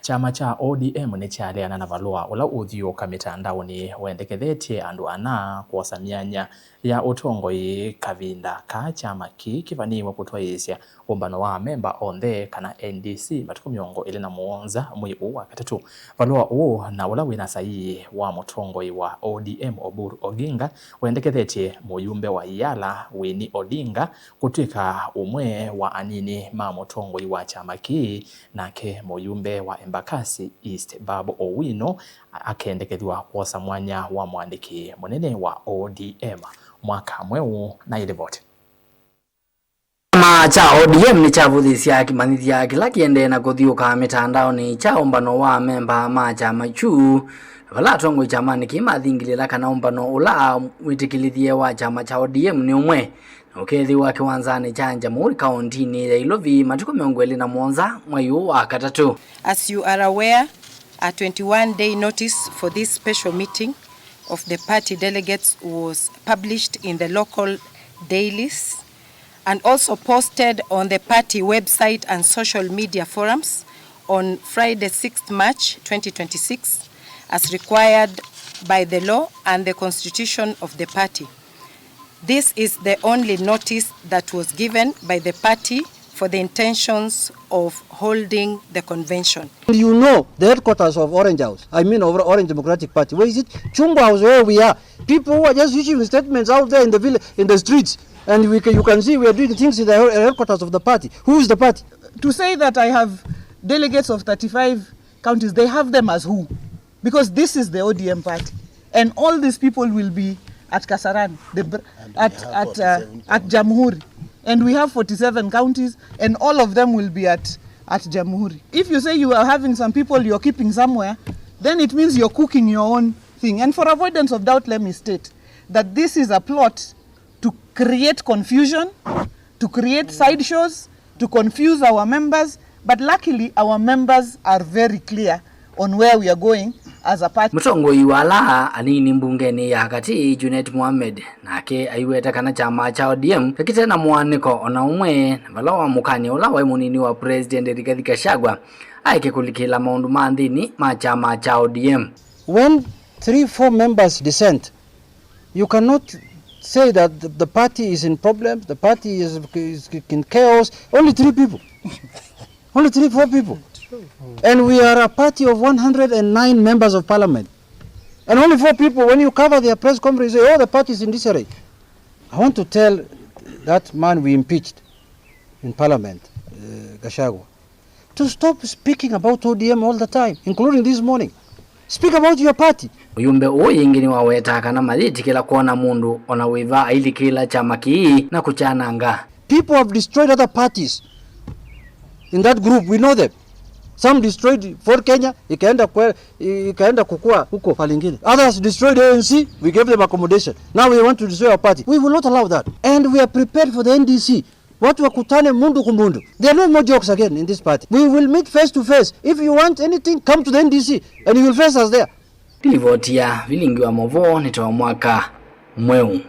Chama cha ODM nikyaleana na Valua ula uthiuuka mitandaoni wendekethetye andu ana kwosa myanya ya utongoi kavinda ka Kyama kivaniiwe kutwaiisya umbano wa amemba onthe kana NDC matuku 27 mwei wa gatatu. Valua na ula wina saii wa Mutongoi wa ODM Oburu Oginga wendekethetye muyumbe wa EALA Winnie Odinga kutw'ika umwe wa anini ma Mutongoi wa Kyama nake muyumbe wa Embakasi East Babu Owino akendekethwa kwosa mwanya wa mwandiki munene wa ODM mwaka mweu na ilivoti. Chama cha ODM nikyavuthisya kimanithia kila kiende na kuthiuuka mitandaoni cha umbano wa amemba ma Kyama chu vala tongoi Kyamani kimathingilila kana umbano ula mwitikilithie wa chama cha ODM ni umwe ukethiwa kiwanzani cha Jamhuri kaunti ya Ilovi matuku 27 mwei wa gatatu. As you are aware, a 21-day notice for this special meeting of the party delegates was published in the local dailies and also posted on the party website and social media forums on Friday 6th March 2026 as required by the law and the constitution of the party. This is the only notice that was given by the party for the intentions of holding the convention. You know the headquarters of Orange House, I mean over Orange Democratic Party. Where is it? Chungu House, where we are. People who are just issuing statements out there in the village, in the streets, and you can see we are doing things in the headquarters of the party. Who is the party? To say that I have delegates of 35 counties, they have them as who? Because this is the ODM party, and all these people will be at Kasarani, at Jamhuri, and we have 47 counties, and all of them will be at Jamhuri. If you say you are having some people you're keeping somewhere, then it means you're cooking your own thing. And for avoidance of doubt, let me state that this is a plot to create confusion, to create sideshows, to confuse our members. But luckily, our members are very clear on where we are going as a party. Mutongoi wala anini mbungeni ya kati Junet Mohamed nake aiweta kana chama cha ODM kakitena mwaniko ona umwe na Valua mukani ula wa munini wa president Rigathi Gachagua aike kulikila maundu mandini ma chama cha ODM. When 3-4 members dissent, you cannot say that the party is in problems, the party is in chaos. Only 3 people. Only 3-4 people. And we are a party of 109 members of parliament. And only 4 people, when you cover their press conference, say, oh, the party is in disarray. I want to tell that man we impeached in parliament, Gachagua, to stop speaking about ODM all the time, including this morning. Speak about your party. Muyumbe uyingini waweta kana madhiti kila kuona mundu ona wiva ili kila chama kii na kuchananga. People have destroyed other parties. In that group, we know them. Some destroyed for Kenya, ikaenda kukua huko palingine. Others destroyed ANC, we gave them accommodation. Now we want to destroy our party. We will not allow that. And we are prepared for the NDC. Watu wakutane mundu kumundu. There are no more jokes again in this party. We will meet face to face. If you want anything, come to the NDC and you will face us there. Livotia vilingi wa movo nitoa mwaka mweu.